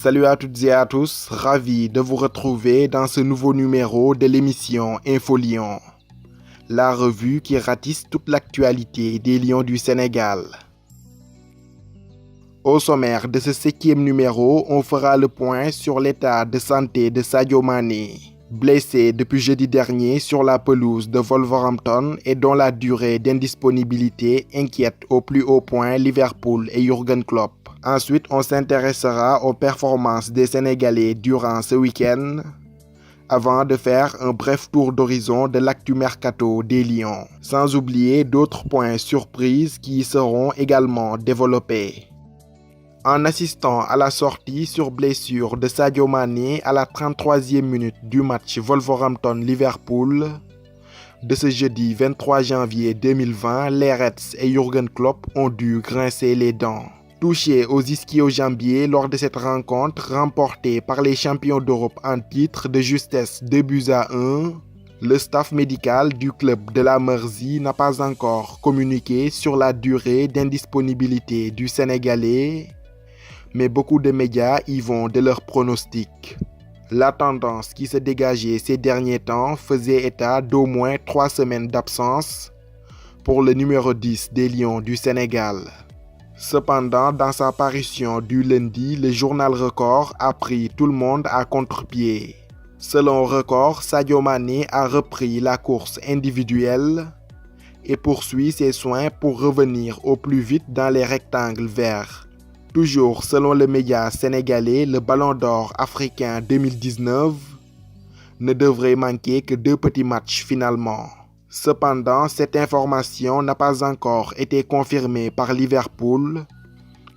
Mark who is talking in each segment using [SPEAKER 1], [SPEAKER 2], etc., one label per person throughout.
[SPEAKER 1] Salut à toutes et à tous, ravi de vous retrouver dans ce nouveau numéro de l'émission Info Lions, la revue qui ratisse toute l'actualité des Lions du Sénégal. Au sommaire de ce 7e numéro, on fera le point sur l'état de santé de Sadio Mané, blessé depuis jeudi dernier sur la pelouse de Wolverhampton et dont la durée d'indisponibilité inquiète au plus haut point Liverpool et Jürgen Klopp. Ensuite, on s'intéressera aux performances des Sénégalais durant ce week-end, avant de faire un bref tour d'horizon de l'actu mercato des Lions, sans oublier d'autres points surprises qui y seront également développés. En assistant à la sortie sur blessure de Sadio Mané à la 33e minute du match Wolverhampton-Liverpool de ce jeudi 23 janvier 2020, les Reds et Jürgen Klopp ont dû grincer les dents. Touché aux ischio-jambiers lors de cette rencontre remportée par les champions d'Europe en titre de justesse 2-1, le staff médical du club de la Mersey n'a pas encore communiqué sur la durée d'indisponibilité du Sénégalais, mais beaucoup de médias y vont de leurs pronostics. La tendance qui se dégageait ces derniers temps faisait état d'au moins 3 semaines d'absence pour le numéro 10 des Lions du Sénégal. Cependant, dans sa parution du lundi, le journal Record a pris tout le monde à contre-pied. Selon Record, Sadio Mané a repris la course individuelle et poursuit ses soins pour revenir au plus vite dans les rectangles verts. Toujours selon le média sénégalais, le Ballon d'Or africain 2019 ne devrait manquer que 2 petits matchs finalement. Cependant, cette information n'a pas encore été confirmée par Liverpool,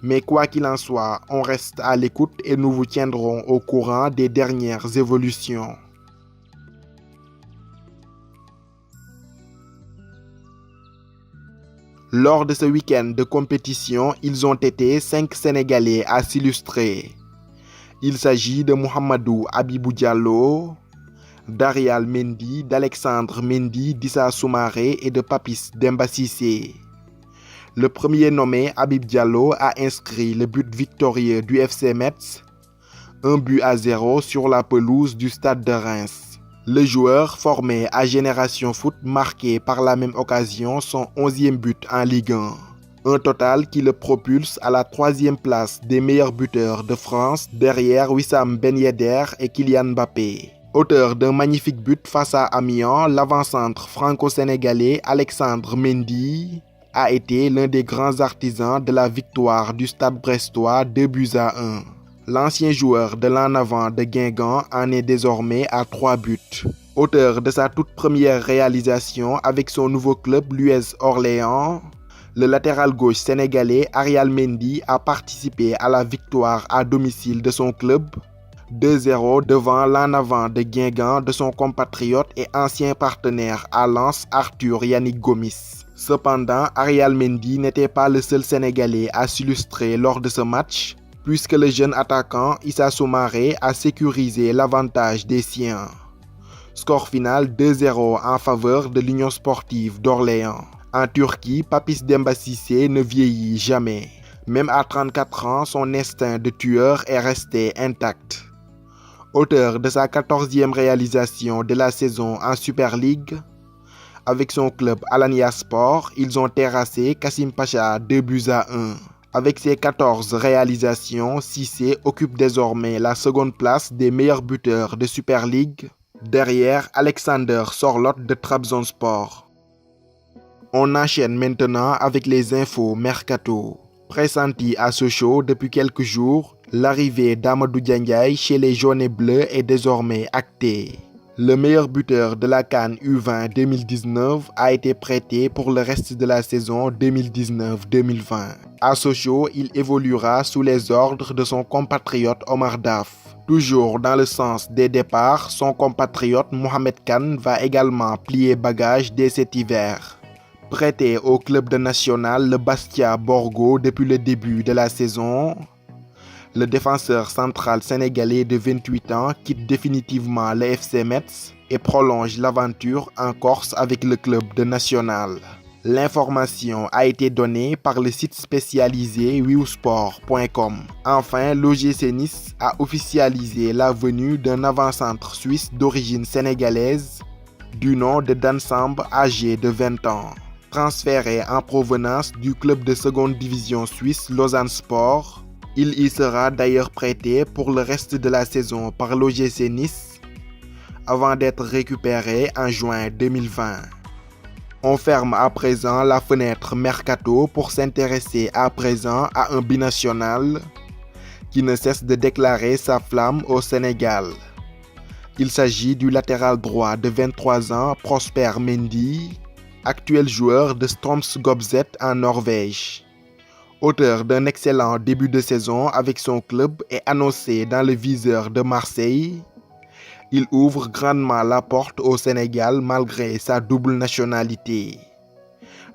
[SPEAKER 1] mais quoi qu'il en soit, on reste à l'écoute et nous vous tiendrons au courant des dernières évolutions. Lors de ce week-end de compétition, ils ont été 5 Sénégalais à s'illustrer. Il s'agit de Mouhamadou Habibou Diallo, d'Arial Mendy, d'Alexandre Mendy, d'Issa Soumaré et de Papis Demba Cissé. Le premier nommé, Habib Diallo, a inscrit le but victorieux du FC Metz, 1-0 sur la pelouse du stade de Reims. Le joueur, formé à Génération Foot, marqué par la même occasion son 11e but en Ligue 1. Un total qui le propulse à la 3e place des meilleurs buteurs de France, derrière Wissam Ben Yedder et Kylian Mbappé. Auteur d'un magnifique but face à Amiens, l'avant-centre franco-sénégalais Alexandre Mendy a été l'un des grands artisans de la victoire du Stade brestois 2-1. L'ancien joueur de l'en avant de Guingamp en est désormais à 3 buts. Auteur de sa toute première réalisation avec son nouveau club l'US Orléans, le latéral gauche sénégalais Arial Mendy a participé à la victoire à domicile de son club 2-0 devant l'en avant de Guingamp de son compatriote et ancien partenaire à Lens Arthur Yannick Gomis. Cependant, Arial Mendy n'était pas le seul Sénégalais à s'illustrer lors de ce match, puisque le jeune attaquant Issa Soumaré a sécurisé l'avantage des siens. Score final 2-0 en faveur de l'Union sportive d'Orléans. En Turquie, Papis Demba Cissé ne vieillit jamais. Même à 34 ans, son instinct de tueur est resté intact. Auteur de sa 14e réalisation de la saison en Super League, avec son club Alanyaspor, ils ont terrassé Kassim Pacha 2-1. Avec ses 14 réalisations, Cissé occupe désormais la seconde place des meilleurs buteurs de Super League, derrière Alexander Sorloth de Trabzonspor. On enchaîne maintenant avec les infos mercato. Pressenti à Sochaux depuis quelques jours, l'arrivée d'Amadou Diandiaye chez les jaunes et bleus est désormais actée. Le meilleur buteur de la CAN U20 2019 a été prêté pour le reste de la saison 2019-2020. À Sochaux, il évoluera sous les ordres de son compatriote Omar Daf. Toujours dans le sens des départs, son compatriote Mohamed Khan va également plier bagage dès cet hiver. Prêté au club de national le Bastia Borgo depuis le début de la saison, le défenseur central sénégalais de 28 ans quitte définitivement le FC Metz et prolonge l'aventure en Corse avec le club de national. L'information a été donnée par le site spécialisé wiwsport.com. Enfin, l'OGC Nice a officialisé la venue d'un avant-centre suisse d'origine sénégalaise du nom de Dan Samb, âgé de 20 ans. Transféré en provenance du club de seconde division suisse Lausanne Sport, il y sera d'ailleurs prêté pour le reste de la saison par l'OGC Nice avant d'être récupéré en juin 2020. On ferme à présent la fenêtre Mercato pour s'intéresser à présent à un binational qui ne cesse de déclarer sa flamme au Sénégal. Il s'agit du latéral droit de 23 ans Prosper Mendy, actuel joueur de Strømsgodset en Norvège. Auteur d'un excellent début de saison avec son club et annoncé dans le viseur de Marseille, il ouvre grandement la porte au Sénégal malgré sa double nationalité.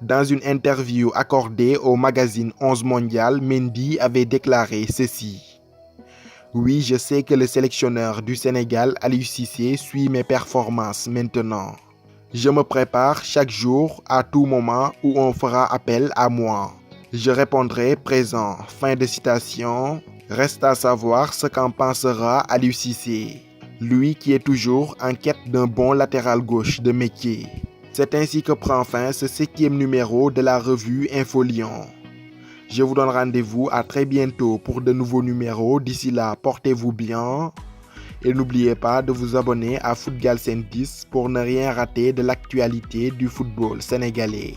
[SPEAKER 1] Dans une interview accordée au magazine 11 Mondial, Mendy avait déclaré ceci. « Oui, je sais que le sélectionneur du Sénégal, Aliou Cissé, suit mes performances maintenant. Je me prépare chaque jour à tout moment où on fera appel à moi. Je répondrai présent. » Fin de citation. Reste à savoir ce qu'en pensera Aliou Cissé. Lui qui est toujours en quête d'un bon latéral gauche de métier. C'est ainsi que prend fin ce 7e numéro de la revue Info Lyon. Je vous donne rendez-vous à très bientôt pour de nouveaux numéros. D'ici là, portez-vous bien et n'oubliez pas de vous abonner à Footgalsen 10 pour ne rien rater de l'actualité du football sénégalais.